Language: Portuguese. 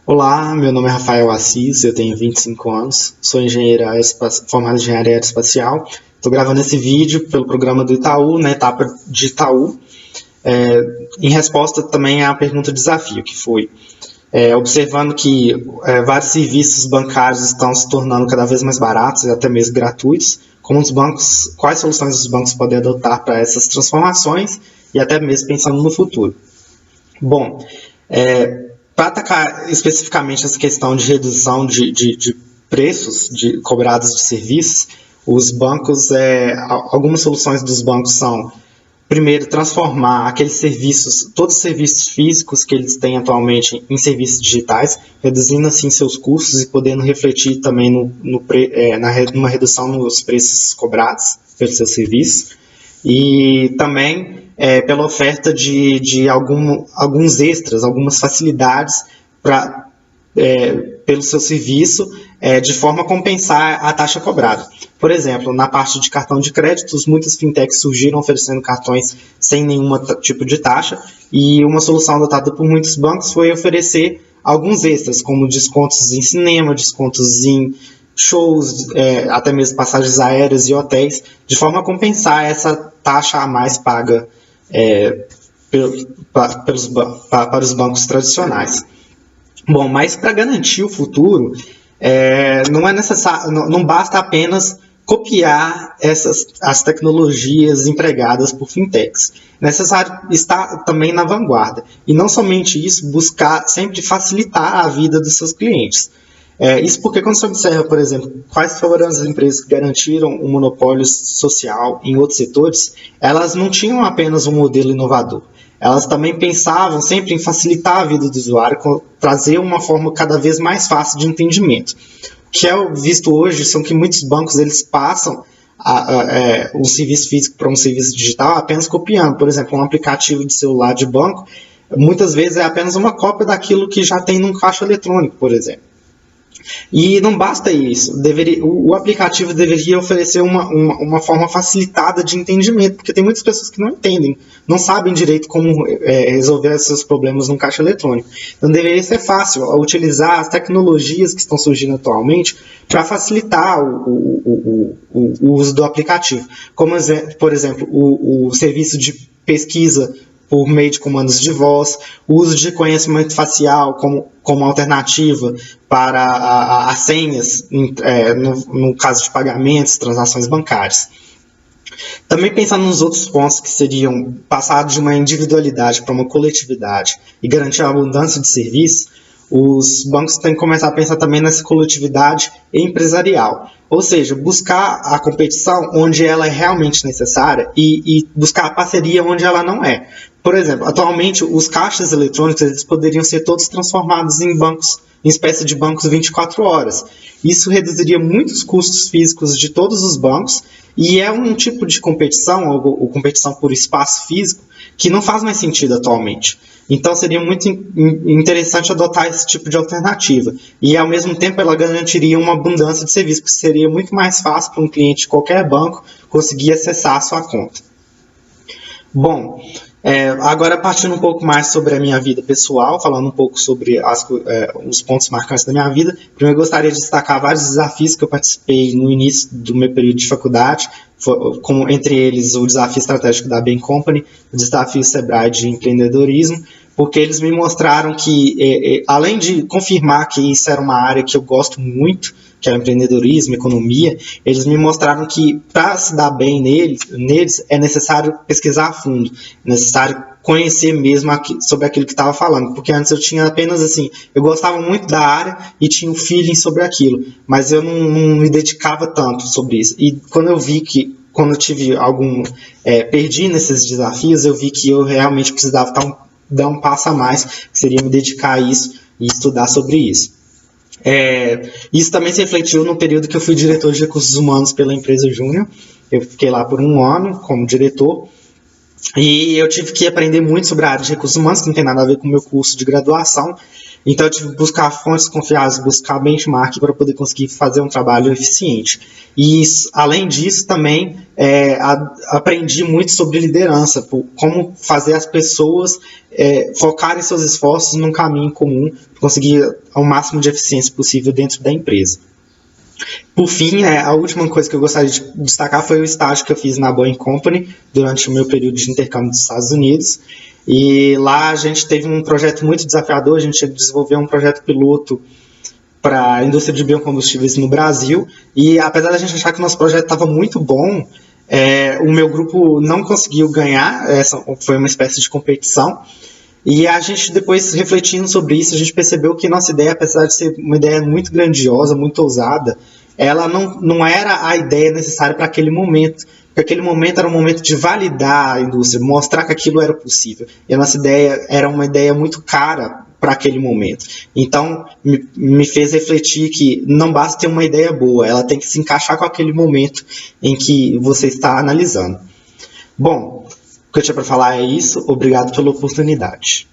Olá, meu nome é Rafael Assis, eu tenho 25 anos, sou formado em engenharia aeroespacial. Estou gravando esse vídeo pelo programa do Itaú, na etapa de Itaú, em resposta também à pergunta de desafio, que foi observando que vários serviços bancários estão se tornando cada vez mais baratos e até mesmo gratuitos, como os bancos, quais soluções os bancos podem adotar para essas transformações e até mesmo pensando no futuro. Bom, para atacar especificamente essa questão de redução de preços cobrados de serviços, os bancos, algumas soluções dos bancos são, primeiro, transformar aqueles serviços, todos os serviços físicos que eles têm atualmente em serviços digitais, reduzindo assim seus custos e podendo refletir também numa redução nos preços cobrados pelos seus serviços. E também pela oferta de alguns extras, algumas facilidades pelo seu serviço, de forma a compensar a taxa cobrada. Por exemplo, na parte de cartão de créditos, muitas fintechs surgiram oferecendo cartões sem nenhum tipo de taxa, e uma solução adotada por muitos bancos foi oferecer alguns extras, como descontos em cinema, descontos em shows, até mesmo passagens aéreas e hotéis, de forma a compensar essa taxa a mais paga para os bancos tradicionais. Bom, mas para garantir o futuro, não é necessário, não basta apenas copiar as tecnologias empregadas por fintechs. É necessário estar também na vanguarda. E não somente isso, buscar sempre facilitar a vida dos seus clientes. Isso porque quando você observa, por exemplo, quais foram as empresas que garantiram o monopólio social em outros setores, elas não tinham apenas um modelo inovador. Elas também pensavam sempre em facilitar a vida do usuário, trazer uma forma cada vez mais fácil de entendimento. O que é visto hoje são que muitos bancos eles passam um serviço físico para um serviço digital apenas copiando. Por exemplo, um aplicativo de celular de banco, muitas vezes é apenas uma cópia daquilo que já tem num caixa eletrônico, por exemplo. E não basta isso, o aplicativo deveria oferecer uma forma facilitada de entendimento, porque tem muitas pessoas que não entendem, não sabem direito como resolver esses problemas num caixa eletrônico. Então deveria ser fácil utilizar as tecnologias que estão surgindo atualmente para facilitar o uso do aplicativo, como por exemplo o serviço de pesquisa por meio de comandos de voz, o uso de reconhecimento facial como alternativa para as senhas, no caso de pagamentos, transações bancárias. Também pensando nos outros pontos que seriam passar de uma individualidade para uma coletividade e garantir a abundância de serviços, os bancos têm que começar a pensar também nessa coletividade empresarial. Ou seja, buscar a competição onde ela é realmente necessária e buscar a parceria onde ela não é. Por exemplo, atualmente os caixas eletrônicos eles poderiam ser todos transformados em bancos, em espécie de bancos 24 horas. Isso reduziria muitos custos físicos de todos os bancos e é um tipo de competição, ou competição por espaço físico, que não faz mais sentido atualmente. Então seria muito interessante adotar esse tipo de alternativa. E ao mesmo tempo ela garantiria uma abundância de serviços, porque seria muito mais fácil para um cliente de qualquer banco conseguir acessar a sua conta. Bom, agora partindo um pouco mais sobre a minha vida pessoal, falando um pouco sobre os pontos marcantes da minha vida, primeiro eu gostaria de destacar vários desafios que eu participei no início do meu período de faculdade, como entre eles o desafio estratégico da Bain Company, o desafio Sebrae de empreendedorismo, porque eles me mostraram que, além de confirmar que isso era uma área que eu gosto muito, que é o empreendedorismo, economia, eles me mostraram que para se dar bem neles é necessário pesquisar a fundo, é necessário conhecer mesmo sobre aquilo que estava falando, porque antes eu tinha apenas assim, eu gostava muito da área e tinha um feeling sobre aquilo, mas eu não me dedicava tanto sobre isso. E quando eu vi que, quando eu tive perdi nesses desafios, eu vi que eu realmente precisava dar um passo a mais, que seria me dedicar a isso e estudar sobre isso. Isso também se refletiu no período que eu fui diretor de recursos humanos pela empresa Júnior. Eu fiquei lá por 1 ano como diretor e eu tive que aprender muito sobre a área de recursos humanos, que não tem nada a ver com o meu curso de graduação, Então eu tive que buscar fontes confiáveis, buscar benchmark para poder conseguir fazer um trabalho eficiente. E além disso também aprendi muito sobre liderança, como fazer as pessoas focarem seus esforços num caminho comum, para conseguir o máximo de eficiência possível dentro da empresa. Por fim, a última coisa que eu gostaria de destacar foi o estágio que eu fiz na Boeing Company durante o meu período de intercâmbio dos Estados Unidos. E lá a gente teve um projeto muito desafiador, a gente desenvolveu um projeto piloto para a indústria de biocombustíveis no Brasil. E apesar da gente achar que o nosso projeto estava muito bom, o meu grupo não conseguiu ganhar, foi uma espécie de competição. E a gente, depois, refletindo sobre isso, a gente percebeu que nossa ideia, apesar de ser uma ideia muito grandiosa, muito ousada, ela não era a ideia necessária para aquele momento. Porque aquele momento era um momento de validar a indústria, mostrar que aquilo era possível. E a nossa ideia era uma ideia muito cara para aquele momento. Então, me fez refletir que não basta ter uma ideia boa, ela tem que se encaixar com aquele momento em que você está analisando. Bom, o que eu tinha para falar é isso. Obrigado pela oportunidade.